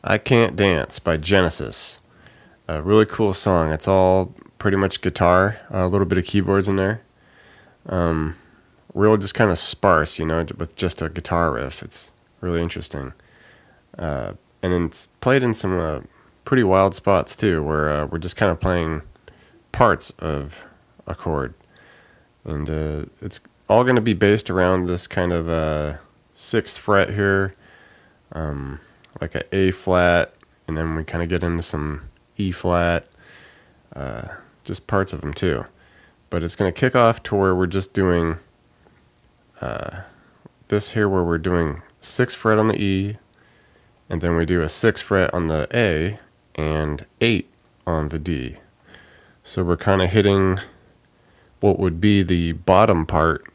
I Can't Dance by Genesis. A really cool song. It's all pretty much guitar, a little bit of keyboards in there. Real just kind of sparse, with just a guitar riff. It's really interesting. And it's played in some pretty wild spots too, where we're just kind of playing parts of a chord. And it's all going to be based around this kind of 6th fret here, like an A flat, and then we kind of get into some E flat, just parts of them too. But it's going to kick off to where we're just doing this here, where we're doing 6th fret on the E, and then we do a 6th fret on the A and 8 on the D. So we're kind of hitting what would be the bottom part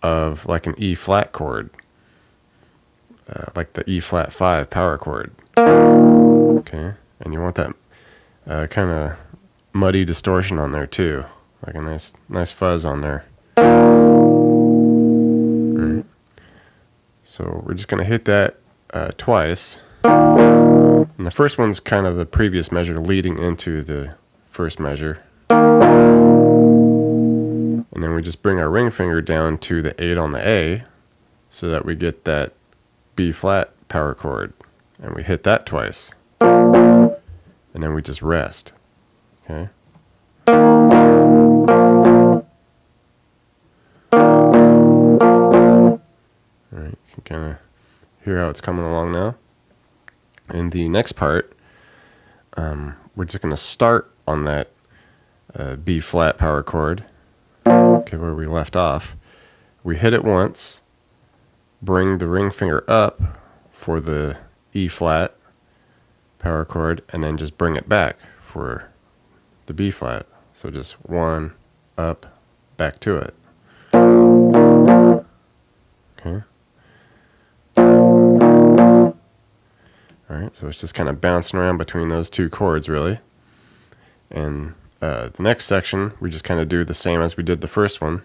of like an E flat chord, like the E flat 5 power chord. Okay, and you want that kind of muddy distortion on there too, like a nice fuzz on there. Right. So we're just going to hit that twice. And the first one's kind of the previous measure leading into the first measure. And then we just bring our ring finger down to the 8 on the A so that we get that B flat power chord. And we hit that twice. And then we just rest. Okay? Alright, you can kind of hear how it's coming along now. In the next part, we're just going to start on that B flat power chord, okay, where we left off. We hit it once, bring the ring finger up for the E flat power chord, and then just bring it back for the B flat. So just 1, up, back to it. Okay. Alright, so it's just kind of bouncing around between those two chords, really. And the next section, we just kind of do the same as we did the first one.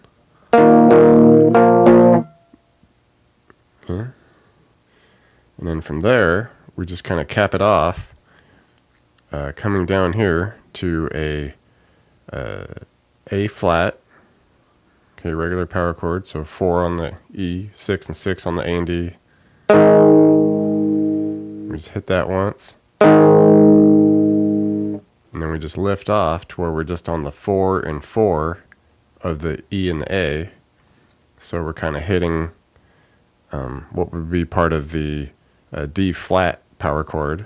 Okay. And then from there, we just kind of cap it off, coming down here to a flat, okay, regular power chord, so 4 on the E, 6 and 6 on the A and D. We just hit that once, and then we just lift off to where we're just on the 4 and 4 of the E and the A. So we're kind of hitting what would be part of the D flat power chord.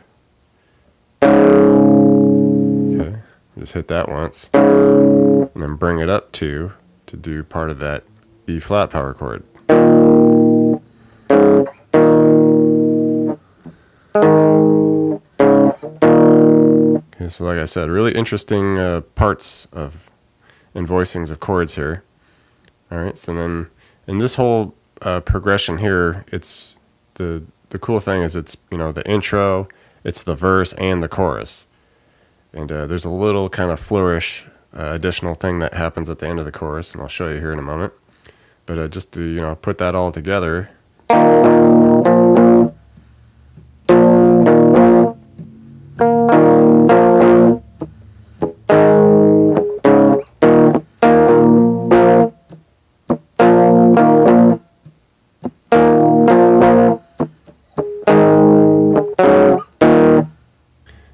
Okay, just hit that once, and then bring it up to do part of that E flat power chord. Okay, so like I said, really interesting parts of and voicings of chords here. All right, so then in this whole progression here, it's the cool thing is it's the intro, it's the verse and the chorus, and there's a little kind of flourish additional thing that happens at the end of the chorus, and I'll show you here in a moment. But just to put that all together.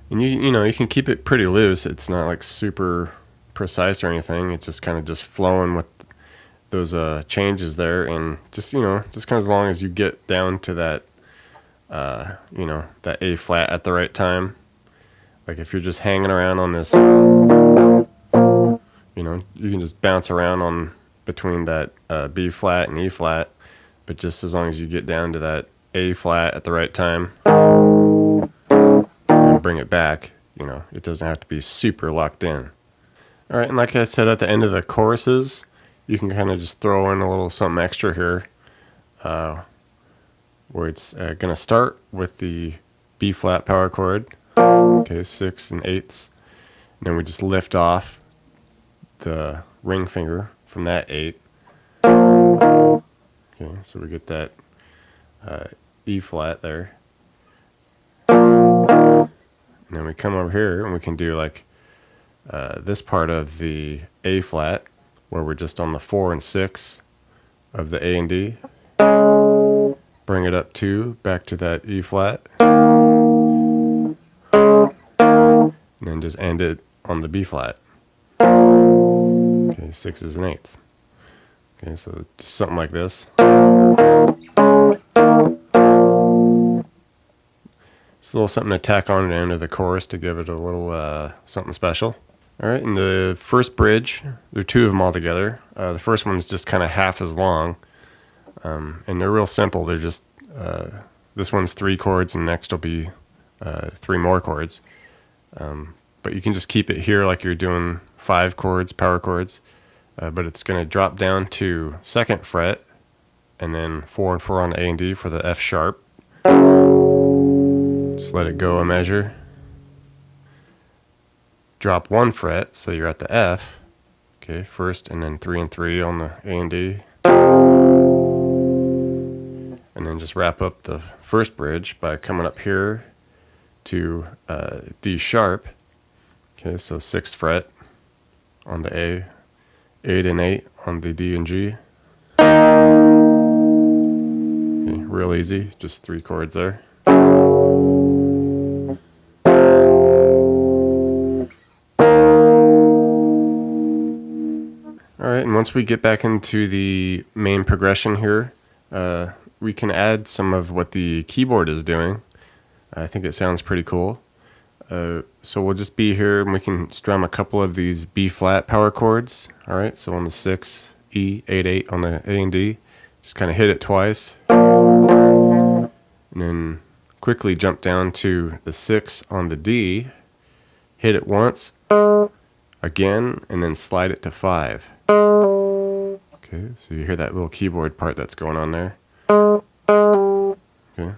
And you can keep it pretty loose. It's not like super precise or anything. It's just kind of just flowing with those changes there, and just just kind of as long as you get down to that that A flat at the right time. Like if you're just hanging around on this, you can just bounce around on between that B flat and E flat, but just as long as you get down to that A flat at the right time and bring it back, it doesn't have to be super locked in. All right, and like I said, at the end of the choruses, you can kind of just throw in a little something extra here, where it's going to start with the B flat power chord, okay, 6 and 8s, and then we just lift off the ring finger from that 8. Okay, so we get that E flat there. come over here and we can do like this part of the A flat, where we're just on the 4 and 6 of the A and D. Bring it up 2, back to that E flat. And then just end it on the B flat. Okay, 6s and 8s. Okay, so just something like this. It's a little something to tack on at the end of the chorus to give it a little something special. Alright, in the first bridge, there are 2 of them all together. The first one's just kind of half as long. And they're real simple. They're just, this one's 3 chords and next will be 3 more chords. But you can just keep it here like you're doing 5 chords, power chords. But it's going to drop down to 2nd fret and then 4 and 4 on the A and D for the F sharp. Just let it go a measure. Drop 1 fret, so you're at the F. Okay, first, and then 3 and 3 on the A and D. And then just wrap up the first bridge by coming up here to D sharp. Okay, so 6th fret on the A, 8 and 8 on the D and G. Okay, real easy, just 3 chords there. Alright, and once we get back into the main progression here, we can add some of what the keyboard is doing. I think it sounds pretty cool. So we'll just be here and we can strum a couple of these B flat power chords. Alright, so on the 6, E, 8, 8 on the A and D, just kind of hit it twice. And then quickly jump down to the 6 on the D, hit it once, again, and then slide it to 5. Okay, so you hear that little keyboard part that's going on there. Okay.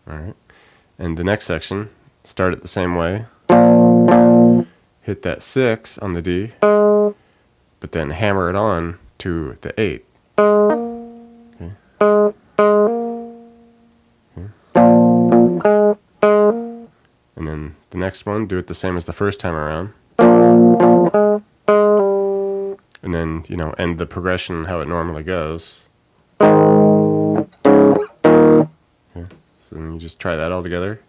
Alright. And the next section, start it the same way. Hit that 6 on the D, but then hammer it on to the 8. Okay. Okay. And then the next one, do it the same as the first time around. And then, you know, end the progression how it normally goes. Okay. So then you just try that all together.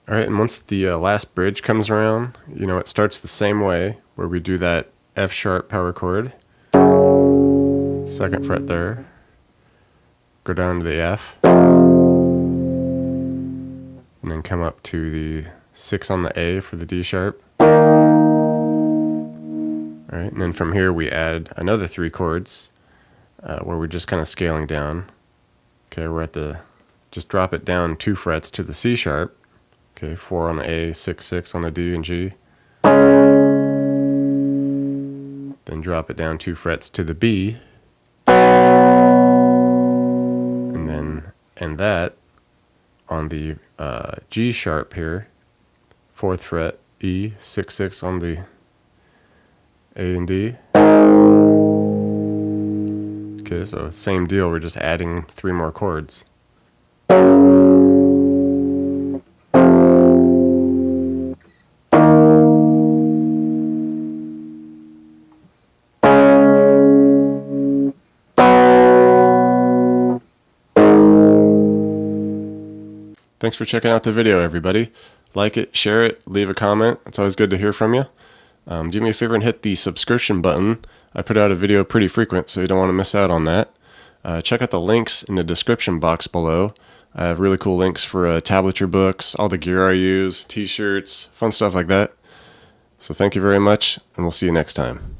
Alright, and once the last bridge comes around, you know, it starts the same way, where we do that F sharp power chord, 2nd fret there, go down to the F, and then come up to the 6 on the A for the D sharp. Alright, and then from here we add another 3 chords, where we're just kind of scaling down. Okay, we're at the, just drop it down 2 frets to the C sharp. Okay, 4 on the A, 6, 6 on the D and G. Then drop it down 2 frets to the B. And then end that on the G sharp here, 4th fret, E, 6, 6 on the A and D. Okay, so same deal, we're just adding 3 more chords. Thanks for checking out the video, everybody. Like it, share it, leave a comment. It's always good to hear from you. Do me a favor and hit the subscription button. I put out a video pretty frequent, so you don't want to miss out on that. Check out the links in the description box below. I have really cool links for tablature books, all the gear I use, t-shirts, fun stuff like that. So thank you very much, and we'll see you next time.